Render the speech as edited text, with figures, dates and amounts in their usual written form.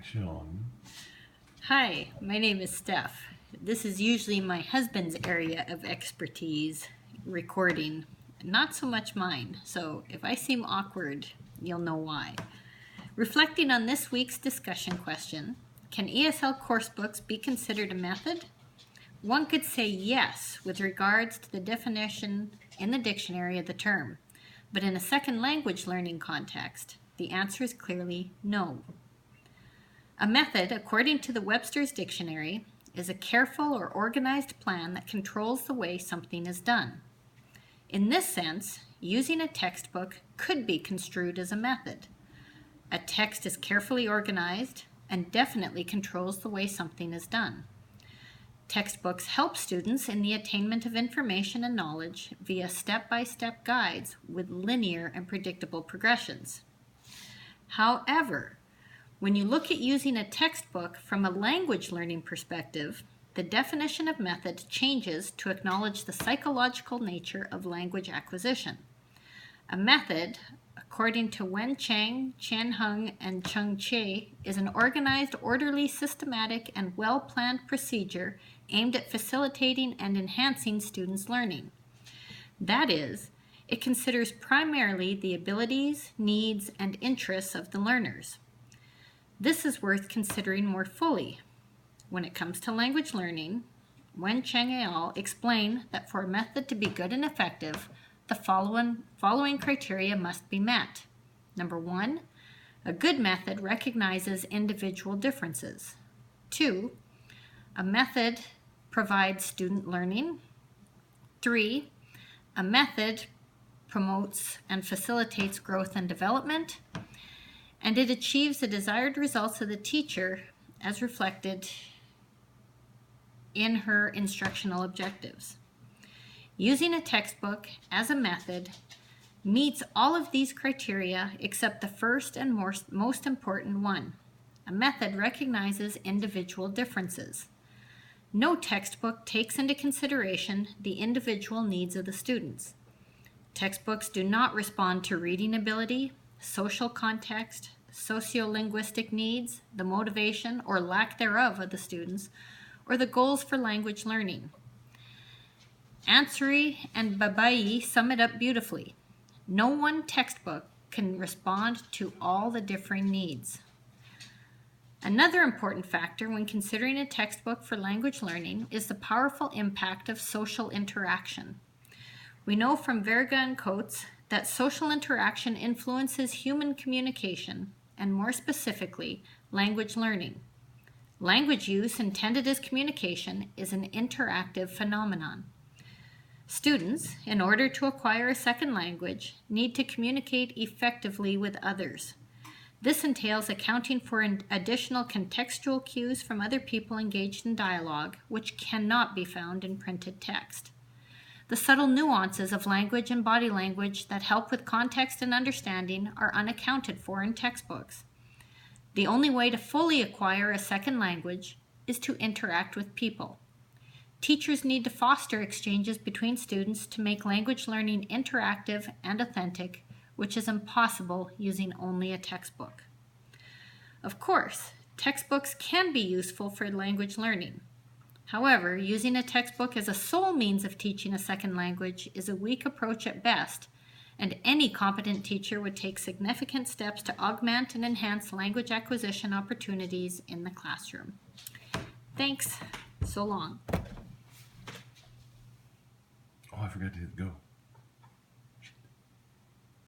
Sean. Hi, my name is Steph. This is usually my husband's area of expertise, recording, not so much mine, so if I seem awkward, you'll know why. Reflecting on this week's discussion question, can ESL coursebooks be considered a method? One could say yes with regards to the definition in the dictionary of the term, but in a second language learning context, the answer is clearly no. A method, according to the Webster's Dictionary, is a careful or organized plan that controls the way something is done. In this sense, using a textbook could be construed as a method. A text is carefully organized and definitely controls the way something is done. Textbooks help students in the attainment of information and knowledge via step-by-step guides with linear and predictable progressions. However, when you look at using a textbook from a language learning perspective, the definition of method changes to acknowledge the psychological nature of language acquisition. A method, according to Wen Chang, Chen Hung, and Chung Che, is an organized, orderly, systematic, and well-planned procedure aimed at facilitating and enhancing students' learning. That is, it considers primarily the abilities, needs, and interests of the learners. This is worth considering more fully. When it comes to language learning, Wen Chang et al. Explain that for a method to be good and effective, the following criteria must be met. Number 1, a good method recognizes individual differences. 2, a method provides student learning. 3, a method promotes and facilitates growth and development, and it achieves the desired results of the teacher as reflected in her instructional objectives. Using a textbook as a method meets all of these criteria except the first and most important one. A method recognizes individual differences. No textbook takes into consideration the individual needs of the students. Textbooks do not respond to reading ability, social context, sociolinguistic needs, the motivation or lack thereof of the students, or the goals for language learning. Ansari and Babai sum it up beautifully. No one textbook can respond to all the differing needs. Another important factor when considering a textbook for language learning is the powerful impact of social interaction. We know from Verga and Coates that social interaction influences human communication, and more specifically, language learning. Language use intended as communication is an interactive phenomenon. Students, in order to acquire a second language, need to communicate effectively with others. This entails accounting for additional contextual cues from other people engaged in dialogue, which cannot be found in printed text. The subtle nuances of language and body language that help with context and understanding are unaccounted for in textbooks. The only way to fully acquire a second language is to interact with people. Teachers need to foster exchanges between students to make language learning interactive and authentic, which is impossible using only a textbook. Of course, textbooks can be useful for language learning. However, using a textbook as a sole means of teaching a second language is a weak approach at best, and any competent teacher would take significant steps to augment and enhance language acquisition opportunities in the classroom. Thanks. So long. Oh, I forgot to hit go.